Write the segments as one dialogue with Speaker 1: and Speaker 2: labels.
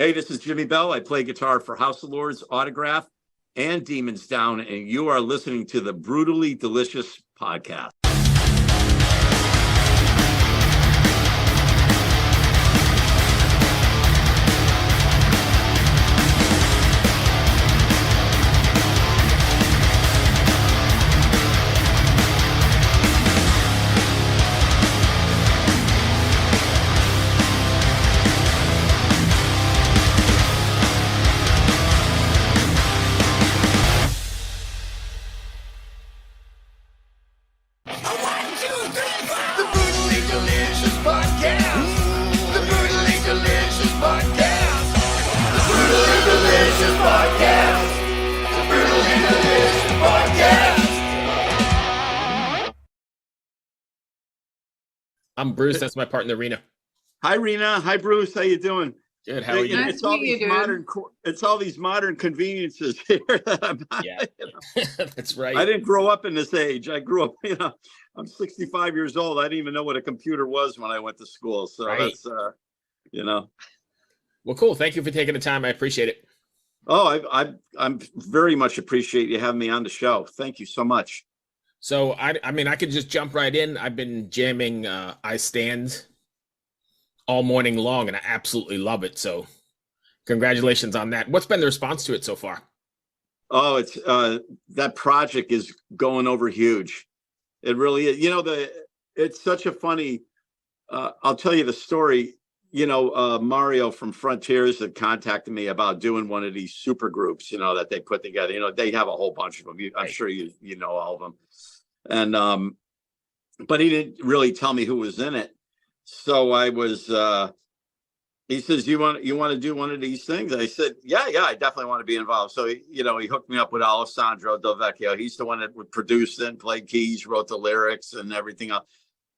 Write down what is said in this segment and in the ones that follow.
Speaker 1: Hey, this is Jimmy Bell. I play guitar for House of Lords, Autograph, and Demons Down, and you are listening to the Brutally Delicious podcast.
Speaker 2: I'm Bruce. That's my partner, Rena.
Speaker 1: Hi, Rena. Hi, Bruce. How you doing?
Speaker 2: Good. How are you?
Speaker 1: It's all these modern conveniences here.
Speaker 2: Yeah, that's right.
Speaker 1: I didn't grow up in this age. I grew up, I'm 65 years old. I didn't even know what a computer was when I went to school. So That's,
Speaker 2: Well, cool. Thank you for taking the time. I appreciate it.
Speaker 1: Oh, I'm very much appreciate you having me on the show. Thank you so much.
Speaker 2: So, I mean, I could just jump right in. I've been jamming I Stand all morning long, and I absolutely love it. So congratulations on that. What's been the response to it so far?
Speaker 1: Oh, it's that project is going over huge. It really is. It's such a funny, I'll tell you the story. Mario from Frontiers had contacted me about doing one of these super groups, that they put together. They have a whole bunch of them. I'm sure you know all of them. And but he didn't really tell me who was in it. So I was he says, you want to do one of these things? I said, yeah, I definitely want to be involved. So he hooked me up with Alessandro Del Vecchio. He's the one that would produce it and play keys, wrote the lyrics and everything else.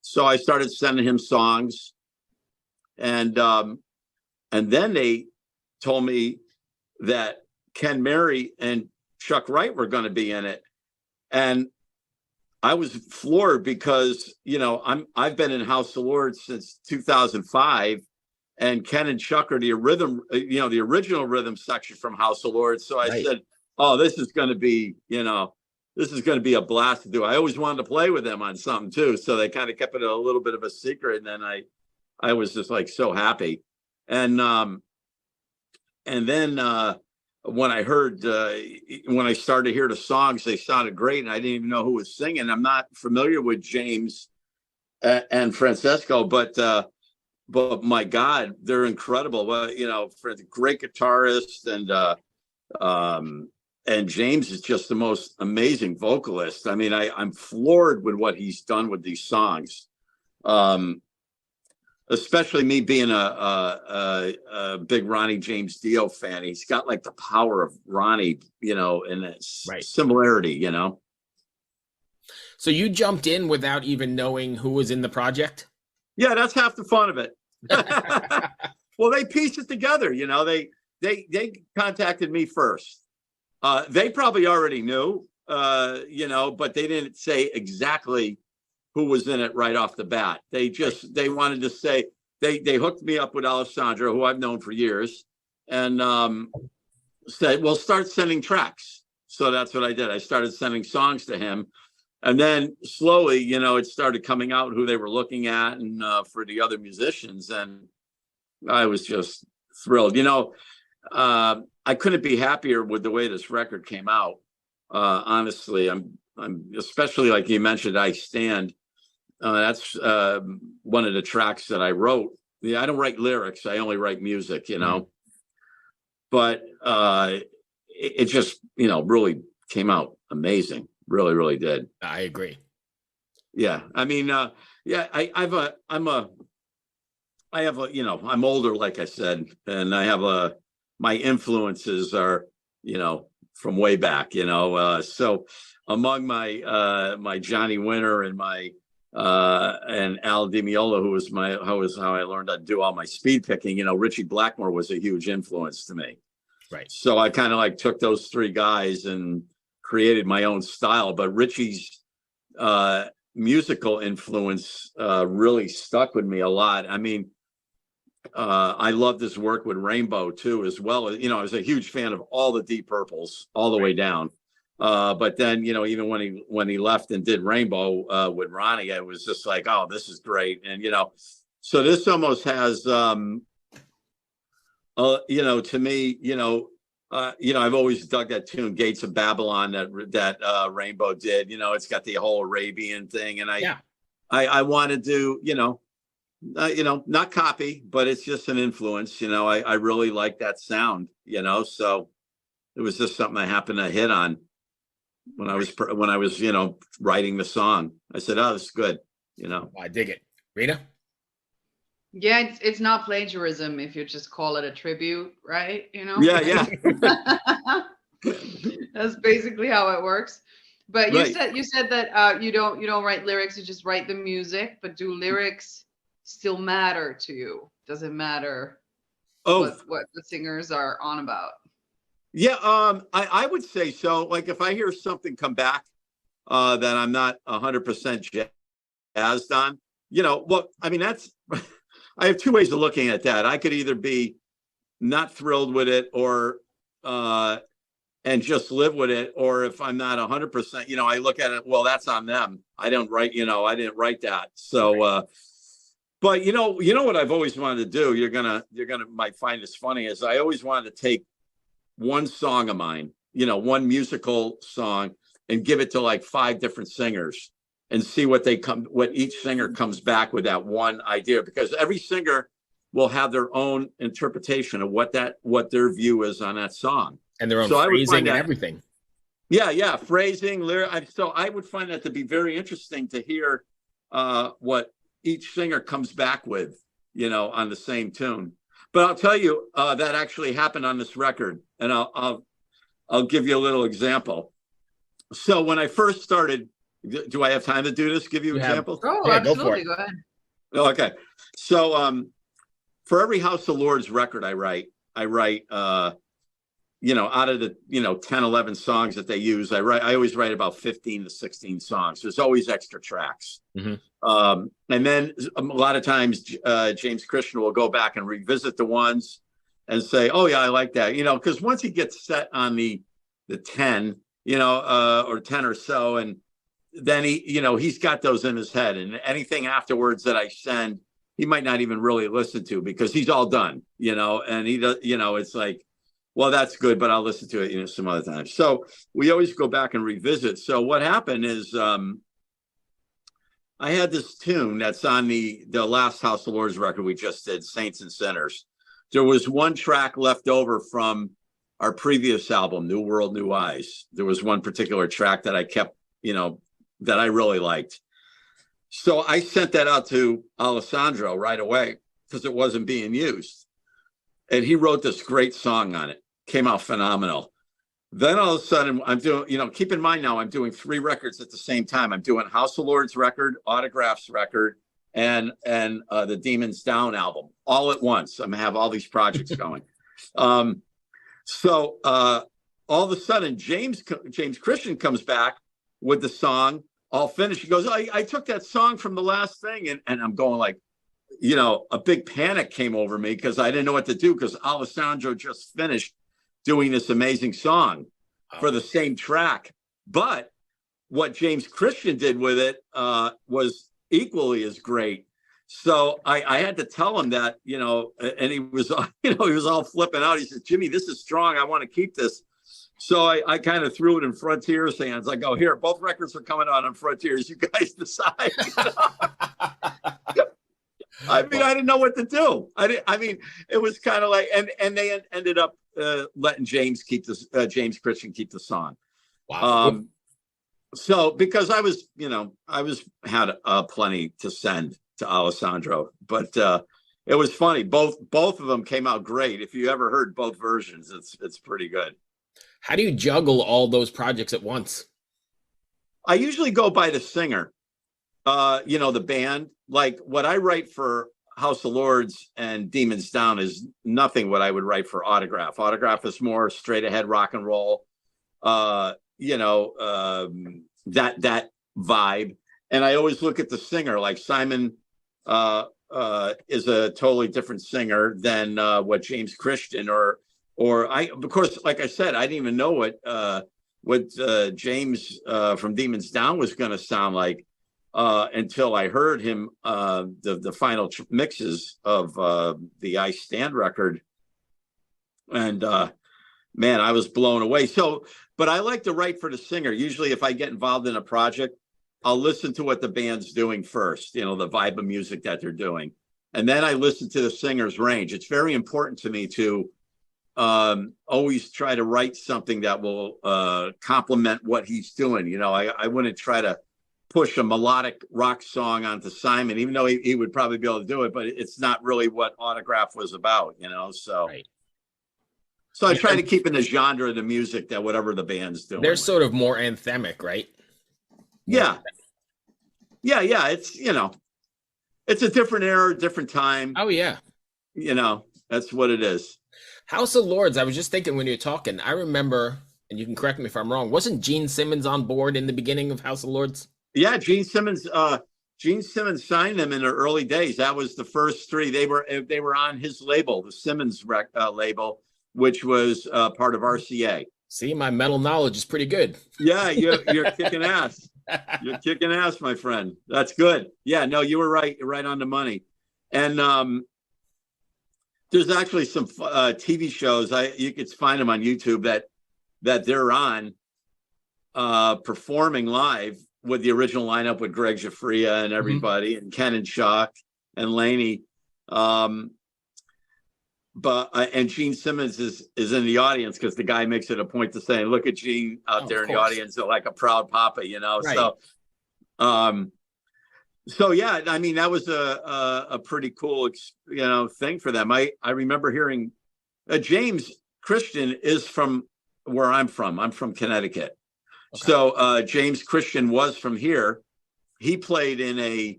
Speaker 1: So I started sending him songs. And then they told me that Ken Mary and Chuck Wright were going to be in it. And I was floored because, I've been in House of Lords since 2005, and Ken and Chuck are the original rhythm section from House of Lords. So I said, oh, this is going to be a blast to do. I always wanted to play with them on something too. So they kind of kept it a little bit of a secret. And then I was just like so happy. And then when I heard, when I started to hear the songs, they sounded great. And I didn't even know who was singing. I'm not familiar with James and Francesco, but my God, they're incredible. Well, for the great guitarist, and James is just the most amazing vocalist. I mean, I'm floored with what he's done with these songs. Especially me being a big Ronnie James Dio fan. He's got like the power of Ronnie, and that similarity,
Speaker 2: So you jumped in without even knowing who was in the project?
Speaker 1: Yeah, that's half the fun of it. Well, they pieced it together, they contacted me first. They probably already knew, but they didn't say exactly who was in it right off the bat. They wanted to say, they hooked me up with Alessandro, who I've known for years, and said, well, start sending tracks. So that's what I did. I started sending songs to him. And then slowly, it started coming out who they were looking at and for the other musicians. And I was just thrilled. I couldn't be happier with the way this record came out. Honestly, I'm especially like you mentioned, I Stand. That's one of the tracks that I wrote. Yeah, I don't write lyrics. I only write music, But it just, really came out amazing. Really, really did.
Speaker 2: I agree.
Speaker 1: Yeah. I mean, I'm older, like I said, and I have my influences are, from way back, so among my Johnny Winter and my and Aldimeola, who was how I learned to do all my speed picking. Ritchie Blackmore was a huge influence to me.
Speaker 2: Right.
Speaker 1: So I kind of like took those three guys and created my own style. But Ritchie's musical influence really stuck with me a lot. I mean, I loved his work with Rainbow too, as well. You know, I was a huge fan of all the Deep Purples all the way down. But then, you know, even when he left and did Rainbow with Ronnie, it was just like, oh, this is great. And you know, so this almost has, you know, to me, you know, I've always dug that tune, Gates of Babylon, that Rainbow did. You know, it's got the whole Arabian thing, and
Speaker 2: Yeah.
Speaker 1: I wanted to, you know, not copy, but it's just an influence. You know, I really like that sound. You know, so it was just something I happened to hit on when I was, you know, writing the song. I said, oh, this is good. You know,
Speaker 2: I dig it. Rita?
Speaker 3: Yeah, it's not plagiarism if you just call it a tribute, right? You know?
Speaker 1: yeah, yeah,
Speaker 3: That's basically how it works. But
Speaker 1: right.
Speaker 3: you said that you don't write lyrics, you just write the music, but do lyrics still matter to you? Does it matter
Speaker 1: Oh,
Speaker 3: what the singers are on about?
Speaker 1: yeah. I would say so. Like if I hear something come back that I'm not 100% jazzed on, you know, well, I mean, that's, I have two ways of looking at that. I could either be not thrilled with it or, and just live with it. Or if I'm not 100%, you know, I look at it, well, that's on them. I didn't write that. So, but you know what I've always wanted to do, you're gonna might find this funny, is I always wanted to take one song of mine, you know, one musical song, and give it to like 5 different singers and see what each singer comes back with that one idea, because every singer will have their own interpretation of what their view is on that song.
Speaker 2: And their own
Speaker 1: So
Speaker 2: phrasing and everything.
Speaker 1: Yeah, phrasing, lyric. So I would find that to be very interesting to hear what each singer comes back with, you know, on the same tune. But I'll tell you, that actually happened on this record, and I'll give you a little example. So when I first started, do I have time to do this? Give you examples?
Speaker 3: Oh,
Speaker 2: Yeah,
Speaker 3: absolutely. Go ahead.
Speaker 1: Okay. So for every House of Lords record I write, you know, out of the, you know, 10, 11 songs that they use, I always write about 15 to 16 songs. There's always extra tracks.
Speaker 2: Mm-hmm.
Speaker 1: And then a lot of times James Christian will go back and revisit the ones and say, oh yeah, I like that. You know, because once he gets set on the 10, you know, or 10 or so, and then he's got those in his head, and anything afterwards that I send, he might not even really listen to, because he's all done, you know, and he does, you know, it's like, well, that's good, but I'll listen to it, you know, some other time. So we always go back and revisit. So what happened is I had this tune that's on the last House of Lords record we just did, Saints and Sinners. There was one track left over from our previous album, New World, New Eyes. There was one particular track that I kept, you know, that I really liked. So I sent that out to Alessandro right away because it wasn't being used. And he wrote this great song on it. Came out phenomenal. Then all of a sudden I'm doing, you know, keep in mind now I'm doing 3 records at the same time. I'm doing House of Lords record, Autographs record, and the Demons Down album all at once. I'm gonna have all these projects going. So all of a sudden James Christian comes back with the song all finished. He goes, I took that song from the last thing, and I'm going like, you know, a big panic came over me because I didn't know what to do, because Alessandro just finished doing this amazing song for the same track. But what James Christian did with it was equally as great. So I had to tell him that, you know, and he was, you know, he was all flipping out. He said, Jimmy, this is strong. I want to keep this. So I kind of threw it in Frontier's hands. I go, here, both records are coming out on Frontiers. You guys decide. You know? I mean, I didn't know what to do. I mean, it was kind of like, and they ended up letting James Christian keep the song.
Speaker 2: Wow.
Speaker 1: So because I was had plenty to send to Alessandro, but it was funny. Both of them came out great. If you ever heard both versions, it's pretty good.
Speaker 2: How do you juggle all those projects at once?
Speaker 1: I usually go by the singer, you know, the band. Like what I write for House of Lords and Demons Down is nothing what I would write for Autograph. Autograph is more straight ahead rock and roll, you know, that vibe. And I always look at the singer, like Simon is a totally different singer than what James Christian or I, of course, like I said, I didn't even know what James from Demons Down was going to sound like until I heard him the final mixes of the I Stand record, and man, I was blown away. So, but I like to write for the singer. Usually, if I get involved in a project, I'll listen to what the band's doing first, you know, the vibe of music that they're doing. And then I listen to the singer's range. It's very important to me to always try to write something that will complement what he's doing. You know, I wouldn't try to push a melodic rock song onto Simon, even though he would probably be able to do it, but it's not really what Autograph was about, you know, so.
Speaker 2: Right.
Speaker 1: So I try to keep in the genre of the music that whatever the band's doing.
Speaker 2: They're sort of more anthemic, right?
Speaker 1: Yeah. Yeah. It's, you know, it's a different era, different time.
Speaker 2: Oh, yeah.
Speaker 1: You know, that's what it is.
Speaker 2: House of Lords, I was just thinking when you were talking, I remember, and you can correct me if I'm wrong, wasn't Gene Simmons on board in the beginning of House of Lords?
Speaker 1: Yeah, Gene Simmons signed them in the early days. That was the first three. They were on his label, the Simmons label, which was part of RCA.
Speaker 2: See, my metal knowledge is pretty good.
Speaker 1: Yeah, you're kicking ass. You're kicking ass, my friend. That's good. Yeah, no, you were right. You're right on the money. And there's actually some TV shows. You could find them on YouTube that they're on performing live with the original lineup with Greg Giuffria and everybody, and Ken and Chuck and Laney. But and Gene Simmons is in the audience because the guy makes it a point to say, "Look at Gene out there in the audience, like a proud papa," you know. Right. So yeah, I mean that was a pretty cool thing for them. I remember hearing James Christian is from where I'm from. I'm from Connecticut. Okay. So James Christian was from here. He played in a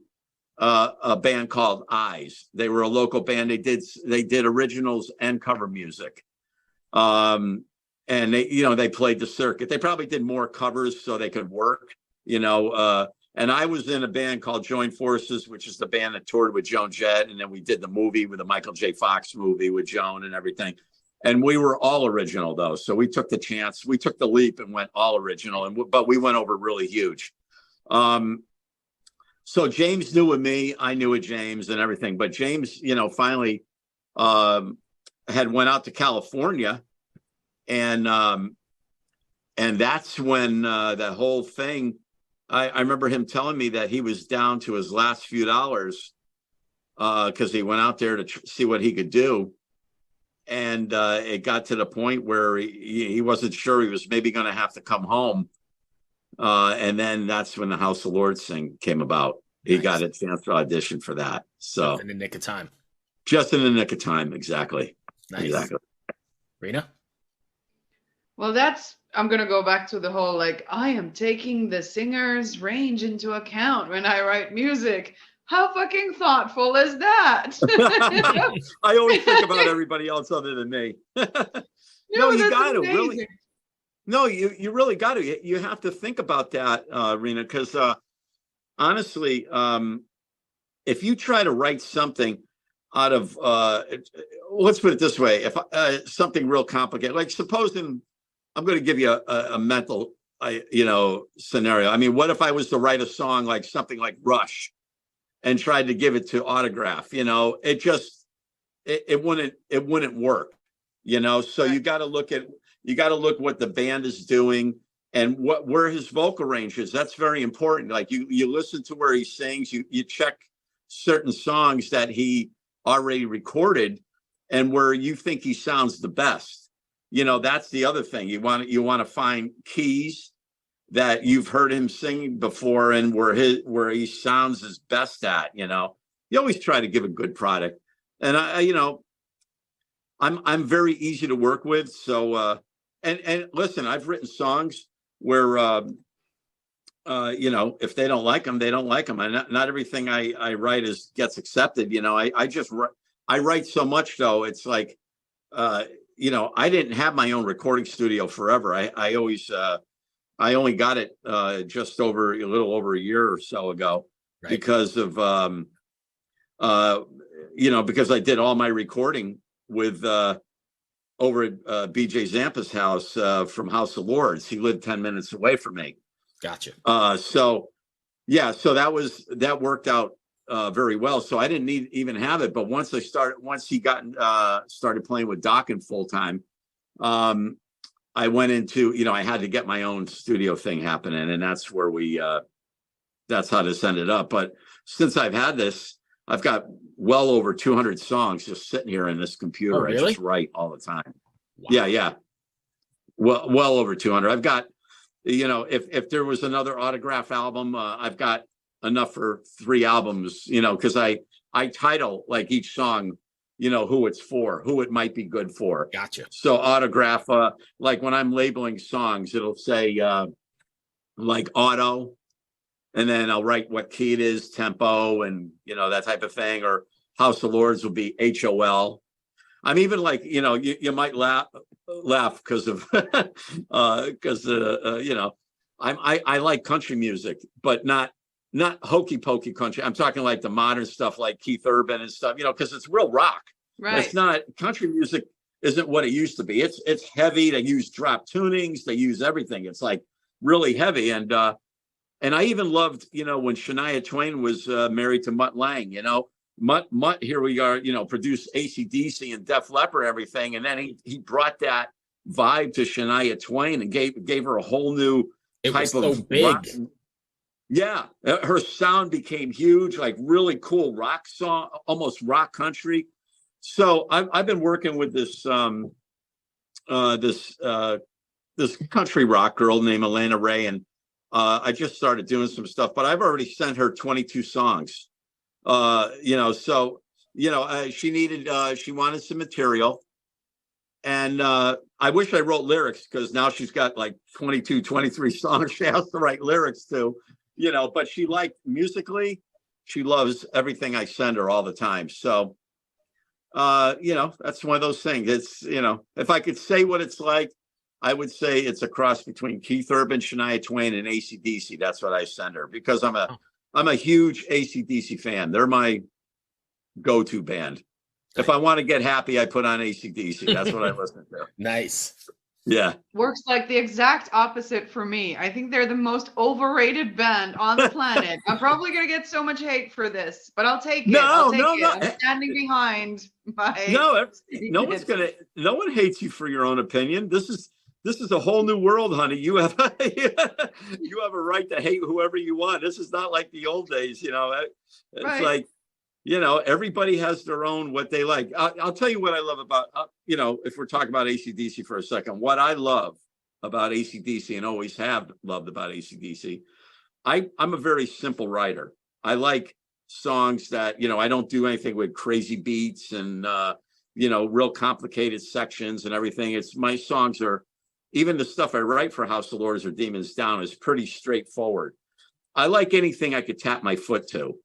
Speaker 1: band called Eyes. They were a local band. They did originals and cover music. And they played the circuit. They probably did more covers so they could work, and I was in a band called Joint Forces, which is the band that toured with Joan Jett. And then we did the movie with the Michael J. Fox movie with Joan and everything. And we were all original though. So we took the chance, we took the leap and went all original, but we went over really huge. So James knew of me, I knew of James and everything, but James, finally had went out to California, and that's when the whole thing. I remember him telling me that he was down to his last few dollars because he went out there to see what he could do, and it got to the point where he wasn't sure he was maybe going to have to come home. And then that's when the House of Lords thing came about. He got a chance to audition for that. So
Speaker 2: just in the nick of time.
Speaker 1: Just in the nick of time, exactly.
Speaker 2: Nice.
Speaker 1: Exactly.
Speaker 2: Rena?
Speaker 3: Well, I'm going to go back to the whole, I am taking the singer's range into account when I write music. How fucking thoughtful is that?
Speaker 1: I always think about everybody else other than me. No, you got to really. No, you really got to. You have to think about that, Rena, because honestly, if you try to write something out of, let's put it this way, if something real complicated, like supposing I'm going to give you a mental, scenario. I mean, what if I was to write a song like something like Rush and tried to give it to Autograph? It just it wouldn't work. So you got to look what the band is doing and where his vocal range is. That's very important. Like you listen to where he sings, you check certain songs that he already recorded and where you think he sounds the best. That's the other thing. You want to find keys that you've heard him sing before and where he sounds his best at. You always try to give a good product. And I'm very easy to work with. So and listen, I've written songs where if they don't like them, they don't like them. And not everything I write gets accepted. I write so much though. It's like I didn't have my own recording studio forever. I only got it just a little over a year or so ago, right, because of because I did all my recording with over at BJ Zampa's house from House of Lords. He lived 10 minutes away from me.
Speaker 2: Gotcha.
Speaker 1: So that worked out very well. So I didn't even have it. But once he started playing with Dokken full time, I went into, I had to get my own studio thing happening, and that's where that's how this ended up. But since I've had this, I've got well over 200 songs just sitting here in this computer.
Speaker 2: Oh, really?
Speaker 1: I just write all the time.
Speaker 2: Wow.
Speaker 1: Yeah. Well over 200. I've got, if there was another autograph album, I've got enough for 3 albums, because I title like each song, who it's for, who it might be good for.
Speaker 2: Gotcha.
Speaker 1: So autograph, like when I'm labeling songs, it'll say like auto, and then I'll write what key it is, tempo, and that type of thing. Or House of Lords will be HOL. I'm even like, you might laugh because of I like country music, but not hokey pokey country. I'm talking like the modern stuff, like Keith Urban and stuff, because it's real rock.
Speaker 3: Right.
Speaker 1: It's not, country music isn't what it used to be. It's heavy. They use drop tunings. They use everything. It's like really heavy. And I even loved, when Shania Twain was married to Mutt Lange, Mutt, here we are, produced AC/DC and Def Leppard and everything. And then he brought that vibe to Shania Twain and gave her a whole new type of
Speaker 2: big.
Speaker 1: rock. Yeah, her sound became huge, like really cool rock song, almost rock country. So I've been working with this this country rock girl named Elena Ray, and I just started doing some stuff, but I've already sent her 22 songs. She wanted some material, and I wish I wrote lyrics, because now she's got like 22, 23 songs she has to write lyrics to. But she musically, she loves everything I send her all the time. So, that's one of those things. It's, if I could say what it's like, I would say it's a cross between Keith Urban, Shania Twain, and AC/DC. That's what I send her, because I'm a huge AC/DC fan. They're my go-to band. If I want to get happy, I put on AC/DC. That's what I listen to.
Speaker 2: Nice.
Speaker 1: Yeah.
Speaker 3: Works like the exact opposite for me. I think they're the most overrated band on the planet. I'm probably going to get so much hate for this, but I'll take it.
Speaker 1: No.
Speaker 3: I'm standing behind my...
Speaker 1: No one hates you for your own opinion. This is a whole new world, honey. You have a right to hate whoever you want. This is not like the old days, It's
Speaker 3: Right.
Speaker 1: like, everybody has their own, what they like. I'll tell you what I love about, if we're talking about AC/DC for a second, what I love about AC/DC and always have loved about AC/DC, I'm a very simple writer. I like songs that, I don't do anything with crazy beats and, real complicated sections and everything. My songs are, even the stuff I write for House of Lords or Demons Down is pretty straightforward. I like anything I could tap my foot to.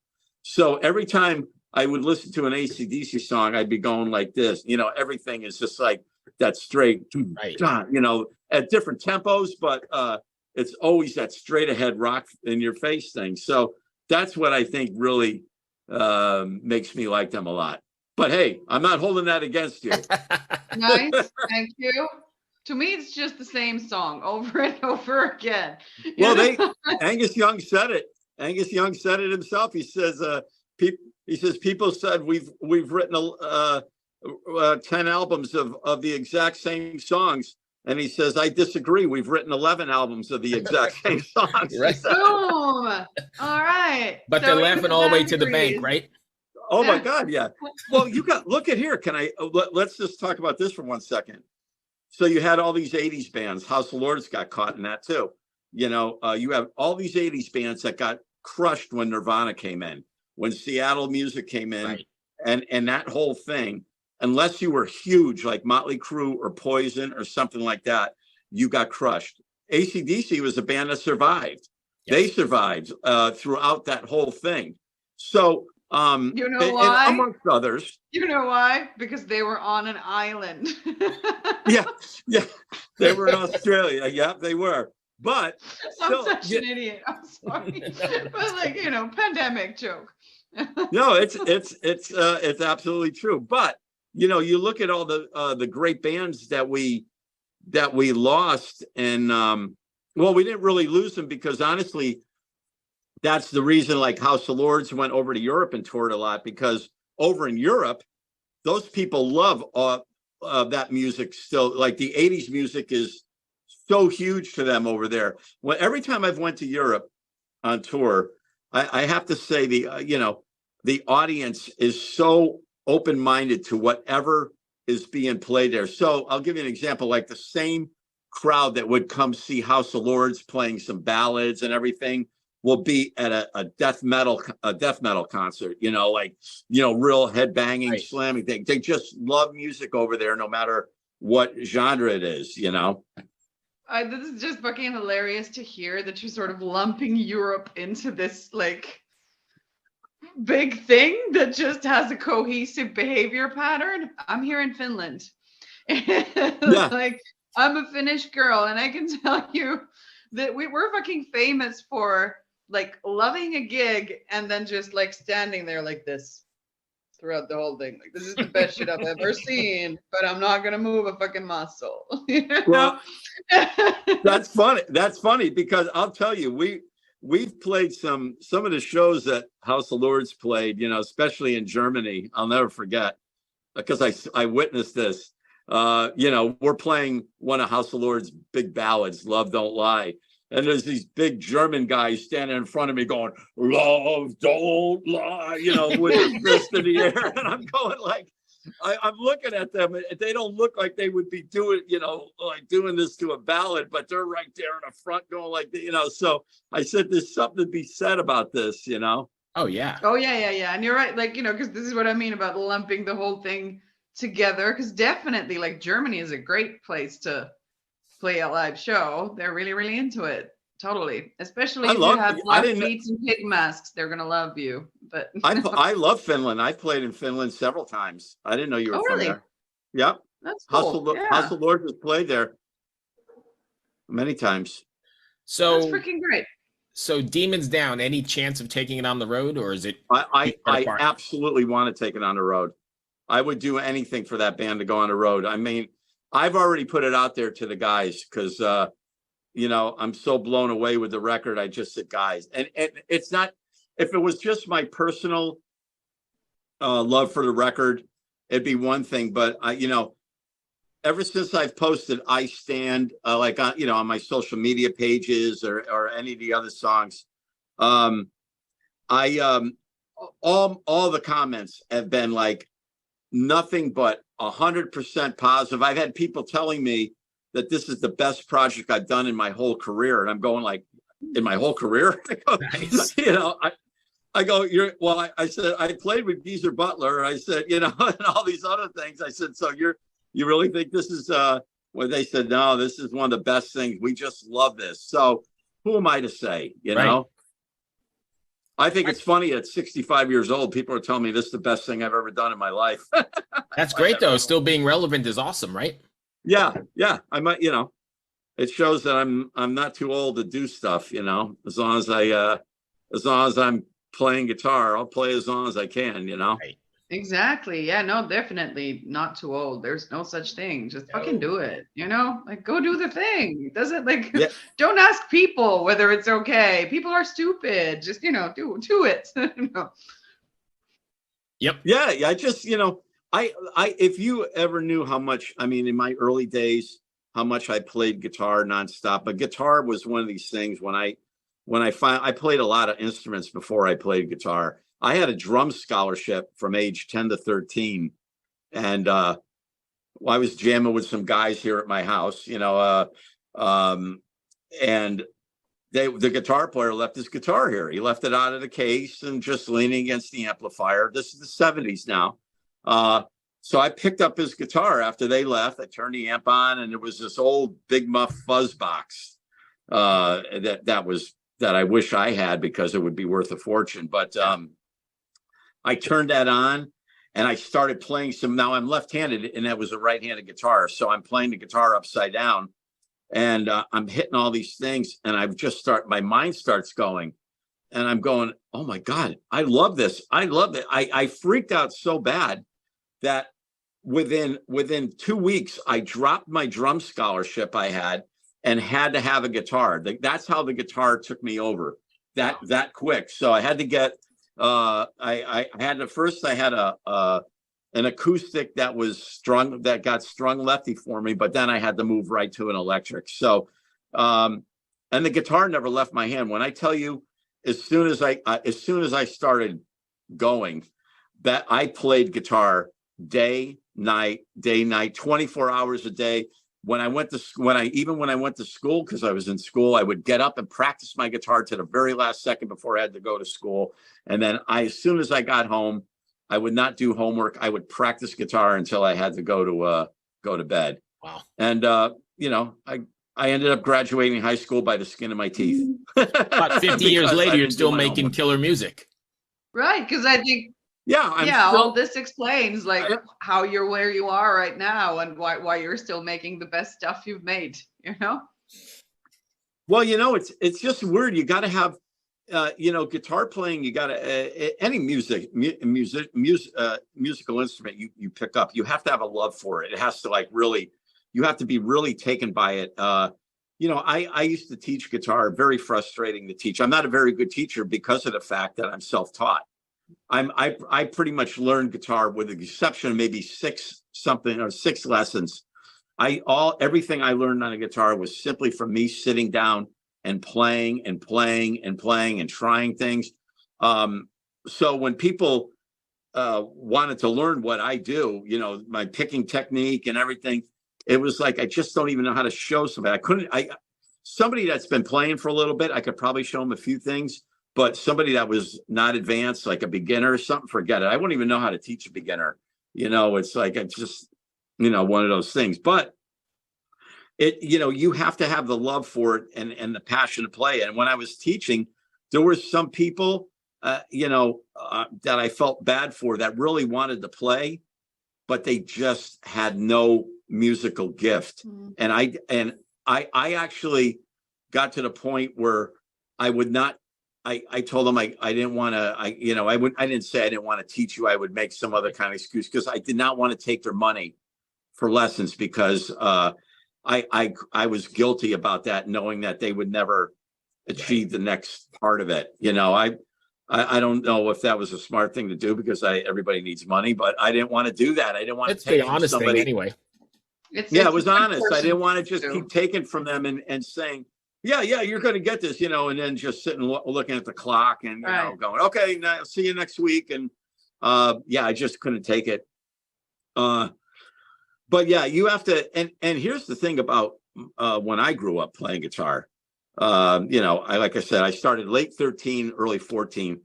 Speaker 1: So every time I would listen to an AC/DC song, I'd be going like this. Everything is just like that straight,
Speaker 2: right.
Speaker 1: At different tempos, but it's always that straight ahead rock in your face thing. So that's what I think really makes me like them a lot. But hey, I'm not holding that against you.
Speaker 3: Nice. Thank you. To me, it's just the same song over and over again.
Speaker 1: Angus Young said it. Angus Young said it himself. He says, people said we've written 10 albums of the exact same songs. And he says, I disagree. We've written 11 albums of the exact same songs.
Speaker 2: Right.
Speaker 3: Boom. All right.
Speaker 2: But they're laughing all the way to the bank, right?
Speaker 1: Oh my God. Yeah. Well, look at here. Let's just talk about this for 1 second. So you had all these 80s bands. House of Lords got caught in that too. You have all these 80s bands that got crushed when Nirvana came in, when Seattle music came in,
Speaker 2: right.
Speaker 1: and that whole thing, unless you were huge like Motley Crue or Poison or something like that, you got crushed. AC/DC was a band that survived. Yes. They survived throughout that whole thing. So,
Speaker 3: why?
Speaker 1: And amongst others.
Speaker 3: You know why? Because they were on an island.
Speaker 1: Yeah. They were in Australia. Yeah, they were. But
Speaker 3: I'm such an idiot. I'm sorry. But pandemic joke.
Speaker 1: No, it's absolutely true. But you look at all the great bands that we lost, and well, we didn't really lose them because honestly, that's the reason. Like House of Lords went over to Europe and toured a lot because over in Europe, those people love that music still. Like the '80s music is so huge to them over there. Well, every time I've went to Europe on tour, I have to say the audience is so open-minded to whatever is being played there. So I'll give you an example, like the same crowd that would come see House of Lords playing some ballads and everything will be at a death metal concert, real headbanging,
Speaker 2: Right.
Speaker 1: slamming thing. They just love music over there, no matter what genre it is.
Speaker 3: This is just fucking hilarious to hear that you're sort of lumping Europe into this like big thing that just has a cohesive behavior pattern. I'm here in Finland. Like I'm a Finnish girl, and I can tell you that we're fucking famous for like loving a gig and then just like standing there like this throughout the whole thing. Like, this is the best shit I've ever seen, but I'm not gonna move a fucking muscle.
Speaker 1: Well, that's funny. That's funny because I'll tell you, we've played some of the shows that House of Lords played, especially in Germany. I'll never forget because I witnessed this. We're playing one of House of Lords' big ballads, "Love Don't Lie." And there's these big German guys standing in front of me going, "Love don't lie," with his fist in the air. And I'm going like, I'm looking at them, and they don't look like they would be doing, like doing this to a ballad, but they're right there in the front going like, so I said, there's something to be said about this,
Speaker 2: Oh, yeah.
Speaker 3: Oh, yeah. And you're right. Like, because this is what I mean about lumping the whole thing together. Because definitely, like, Germany is a great place to play a live show. They're really, really into it. Totally. Especially if you have black beats and pig masks, they're gonna love you. But
Speaker 1: I love Finland. I played in Finland several times. I didn't know you were from there. Yep.
Speaker 3: That's cool.
Speaker 1: House of Lords has played there many times.
Speaker 2: So
Speaker 3: that's freaking great.
Speaker 2: So Demons Down, any chance of taking it on the road, or is it?
Speaker 1: I absolutely want to take it on the road. I would do anything for that band to go on the road. I mean, I've already put it out there to the guys because, I'm so blown away with the record. I just said, guys, and it's not, if it was just my personal love for the record, it'd be one thing. But ever since I've posted "I Stand" on my social media pages or any of the other songs, all the comments have been like nothing but 100% positive. I've had people telling me that this is the best project I've done in my whole career, and I'm going like, in my whole career.
Speaker 2: Nice.
Speaker 1: I go, I said, I played with Geezer Butler. I said, and all these other things. I said, so you really think this is, they said, no, this is one of the best things. We just love this. So who am I to say,
Speaker 2: Right.
Speaker 1: I think it's funny at 65 years old, people are telling me this is the best thing I've ever done in my life.
Speaker 2: That's great though. Still being relevant is awesome, right?
Speaker 1: Yeah. I might, it shows that I'm not too old to do stuff, as long as I'm playing guitar, I'll play as long as I can,
Speaker 2: Right.
Speaker 3: Exactly. Yeah, no, definitely not too old. There's no such thing. Just fucking do it. Like, go do the thing. It doesn't don't ask people whether it's okay. People are stupid. Just, do it.
Speaker 2: Yep.
Speaker 1: Yeah. I just, if you ever knew how much, in my early days, how much I played guitar nonstop, but guitar was one of these things when I played a lot of instruments before I played guitar. I had a drum scholarship from age 10 to 13. And I was jamming with some guys here at my house, and the guitar player left his guitar here. He left it out of the case and just leaning against the amplifier. This is the 70s now. So I picked up his guitar after they left. I turned the amp on, and it was this old Big Muff fuzz box that I wish I had because it would be worth a fortune. But I turned that on and I started playing some. Now I'm left-handed, and that was a right-handed guitar. So I'm playing the guitar upside down, and I'm hitting all these things, and my mind starts going. and I'm going, oh my God, I love this. I love it. I freaked out so bad that within 2 weeks, I dropped my drum scholarship I had to have a guitar. That's how the guitar took me over that quick. So I had to get I had an acoustic that got strung lefty for me, but then I had to move right to an electric. So and the guitar never left my hand. When I tell you, as soon as I started going, that I played guitar day, night, 24 hours a day. When I went to school, because I was in school, I would get up and practice my guitar to the very last second before I had to go to school. And then as soon as I got home, I would not do homework. I would practice guitar until I had to go to bed.
Speaker 2: Wow.
Speaker 1: And I ended up graduating high school by the skin of my teeth.
Speaker 2: About 50 years later, you're still making
Speaker 1: homework.
Speaker 2: Killer music.
Speaker 3: Right, because I think
Speaker 1: Yeah,
Speaker 3: all this explains like how you're where you are right now and why you're still making the best stuff you've made, you know?
Speaker 1: Well, it's just weird. You got to have, guitar playing. You got to any musical instrument you pick up. You have to have a love for it. It has to you have to be really taken by it. I used to teach guitar. Very frustrating to teach. I'm not a very good teacher because of the fact that I'm self-taught. I pretty much learned guitar with the exception of maybe 6 lessons. Everything I learned on a guitar was simply from me sitting down and playing and playing and playing and trying things. So when people wanted to learn what I do, my picking technique and everything, it was like I just don't even know how to show somebody. Somebody that's been playing for a little bit, I could probably show them a few things. But somebody that was not advanced, like a beginner or something, forget it. I wouldn't even know how to teach a beginner. It's like it's just, one of those things. But you have to have the love for it and the passion to play. And when I was teaching, there were some people, that I felt bad for that really wanted to play, but they just had no musical gift. Mm. And I actually got to the point where I would not. I told them I didn't want to. I didn't say I didn't want to teach you. I would make some other kind of excuse because I did not want to take their money for lessons because I was guilty about that, knowing that they would never achieve the next part of it. I don't know if that was a smart thing to do because everybody needs money, but I didn't want to do that. I didn't want to take
Speaker 2: the honest thing anyway.
Speaker 1: It was honest. I didn't want to just keep taking from them and saying, yeah, you're going to get this, and then just sitting looking at the clock and going, okay, now see you next week. And I just couldn't take it. But yeah, you have to. And here's the thing about when I grew up playing guitar. Like I said, I started late 13, early 14.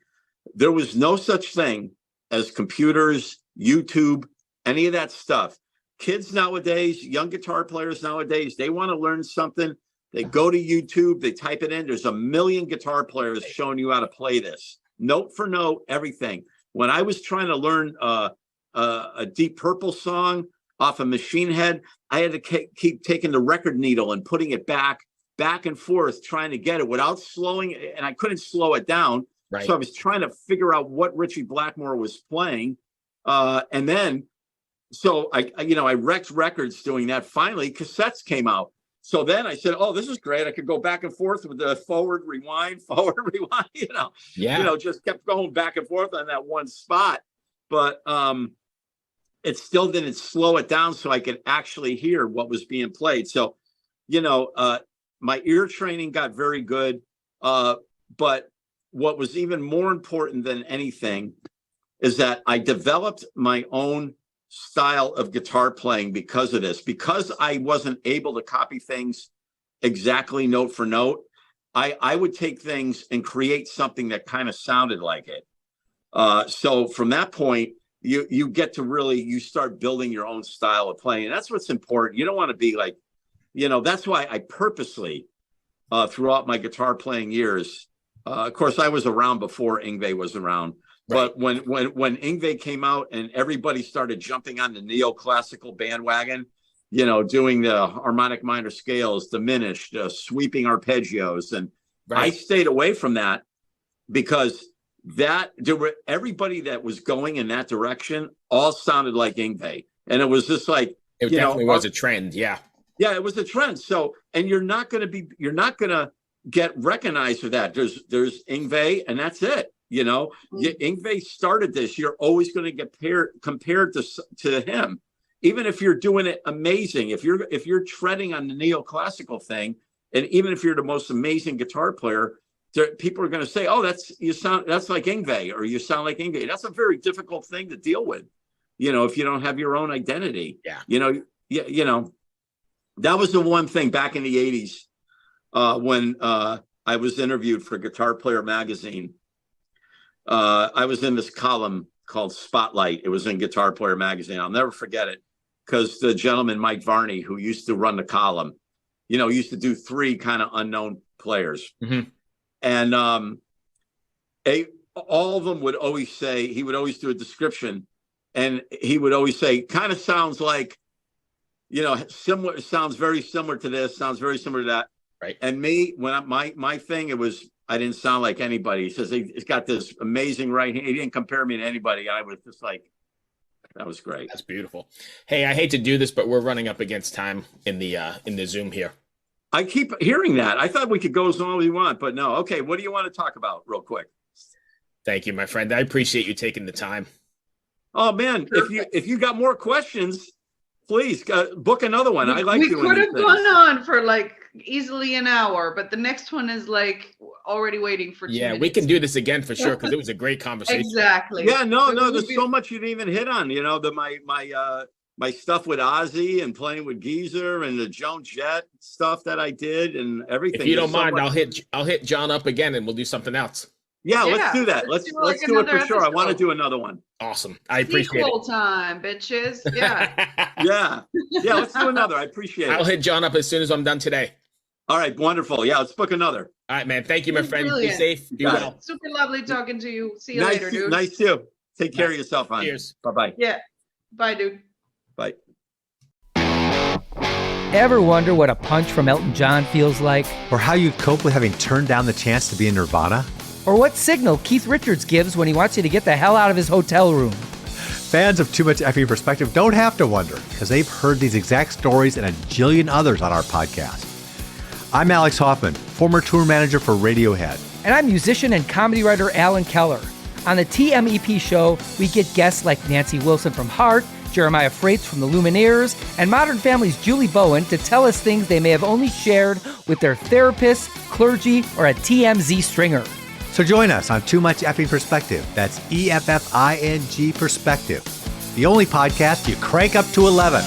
Speaker 1: There was no such thing as computers, YouTube, any of that stuff. Kids nowadays, young guitar players nowadays, they want to learn something. They go to YouTube, they type it in. There's a million guitar players showing you how to play this, note for note, everything. When I was trying to learn a Deep Purple song off a Machine Head, I had to keep taking the record needle and putting it back and forth, trying to get it without slowing, and I couldn't slow it down. Right. So I was trying to figure out what Ritchie Blackmore was playing, and then so I wrecked records doing that. Finally, cassettes came out. So then I said, "Oh, this is great! I could go back and forth with the forward, rewind, just kept going back and forth on that one spot." But it still didn't slow it down, so I could actually hear what was being played. So, my ear training got very good. But what was even more important than anything is that I developed my own style of guitar playing because of this. Because I wasn't able to copy things exactly note for note, I would take things and create something that kind of sounded like it. So from that point, you get to you start building your own style of playing. And that's what's important. You don't want to be like, that's why I purposely, throughout my guitar playing years, of course, I was around before Yngwie was around. Right. But when Yngwie came out and everybody started jumping on the neoclassical bandwagon, doing the harmonic minor scales, diminished, sweeping arpeggios, and I stayed away from that because everybody that was going in that direction all sounded like Yngwie. And it was just like,
Speaker 2: it definitely was a trend. Yeah.
Speaker 1: Yeah, it was a trend. So, and you're not going to get recognized for that. There's Yngwie, and that's it. Yngwie started this. You're always going to get compared to him, even if you're doing it amazing. If you're treading on the neoclassical thing, and even if you're the most amazing guitar player, people are going to say, "Oh, that's like Yngwie," or "You sound like Yngwie." That's a very difficult thing to deal with, if you don't have your own identity.
Speaker 2: Yeah.
Speaker 1: That was the one thing back in the 80s when I was interviewed for Guitar Player magazine. I was in this column called Spotlight. It was in Guitar Player magazine. I'll never forget it because the gentleman, Mike Varney, who used to run the column, used to do 3 kind of unknown players.
Speaker 2: Mm-hmm.
Speaker 1: And all of them would always say, he would always do a description, and he would always say, kind of sounds like, similar, sounds very similar to this, sounds very similar to that.
Speaker 2: Right.
Speaker 1: And me, when my thing, it was, I didn't sound like anybody. He says he's got this amazing right hand. He didn't compare me to anybody. I was just like, that was great.
Speaker 2: That's beautiful. Hey, I hate to do this, but we're running up against time in the Zoom here.
Speaker 1: I keep hearing that. I thought we could go as long as we want, but no. Okay, what do you want to talk about real quick?
Speaker 2: Thank you, my friend. I appreciate you taking the time.
Speaker 1: Oh man, if you got more questions, please book another one. I like doing.
Speaker 3: We could have gone on for like easily an hour, but the next one is like already waiting for 2 minutes.
Speaker 2: We can do this again for sure because it was a great conversation.
Speaker 3: Exactly.
Speaker 1: Yeah, no, there's so much you didn't even hit on. My stuff with Ozzy and playing with Geezer and the Joan Jett stuff that I did and everything.
Speaker 2: If you don't mind, I'll hit John up again and we'll do something else.
Speaker 1: Yeah, let's do that. Let's do it for sure. I want to do another one.
Speaker 2: Awesome. I appreciate
Speaker 3: Sequel
Speaker 2: it.
Speaker 3: time, bitches. Yeah.
Speaker 1: Yeah, let's do another. I appreciate it.
Speaker 2: I'll hit John up as soon as I'm done today.
Speaker 1: All right, wonderful. Yeah, let's book another.
Speaker 2: All right, man. Thank you, my friend.
Speaker 3: Brilliant.
Speaker 2: Be safe. Be well.
Speaker 3: Super lovely talking to you. See you later, dude.
Speaker 1: Nice too. Take care of yourself, hon.
Speaker 2: Cheers.
Speaker 1: Bye-bye.
Speaker 3: Yeah. Bye, dude.
Speaker 1: Bye.
Speaker 4: Ever wonder what a punch from Elton John feels like?
Speaker 5: Or how you'd cope with having turned down the chance to be in Nirvana?
Speaker 4: Or what signal Keith Richards gives when he wants you to get the hell out of his hotel room?
Speaker 5: Fans of Too Much Effing Perspective don't have to wonder, because they've heard these exact stories and a jillion others on our podcast. I'm Alex Hoffman, former tour manager for Radiohead.
Speaker 4: And I'm musician and comedy writer Alan Keller. On the TMEP show, we get guests like Nancy Wilson from Heart, Jeremiah Freites from the Lumineers, and Modern Family's Julie Bowen to tell us things they may have only shared with their therapist, clergy, or a TMZ stringer.
Speaker 5: So join us on Too Much Effing Perspective. That's EFFING Perspective. The only podcast you crank up to 11.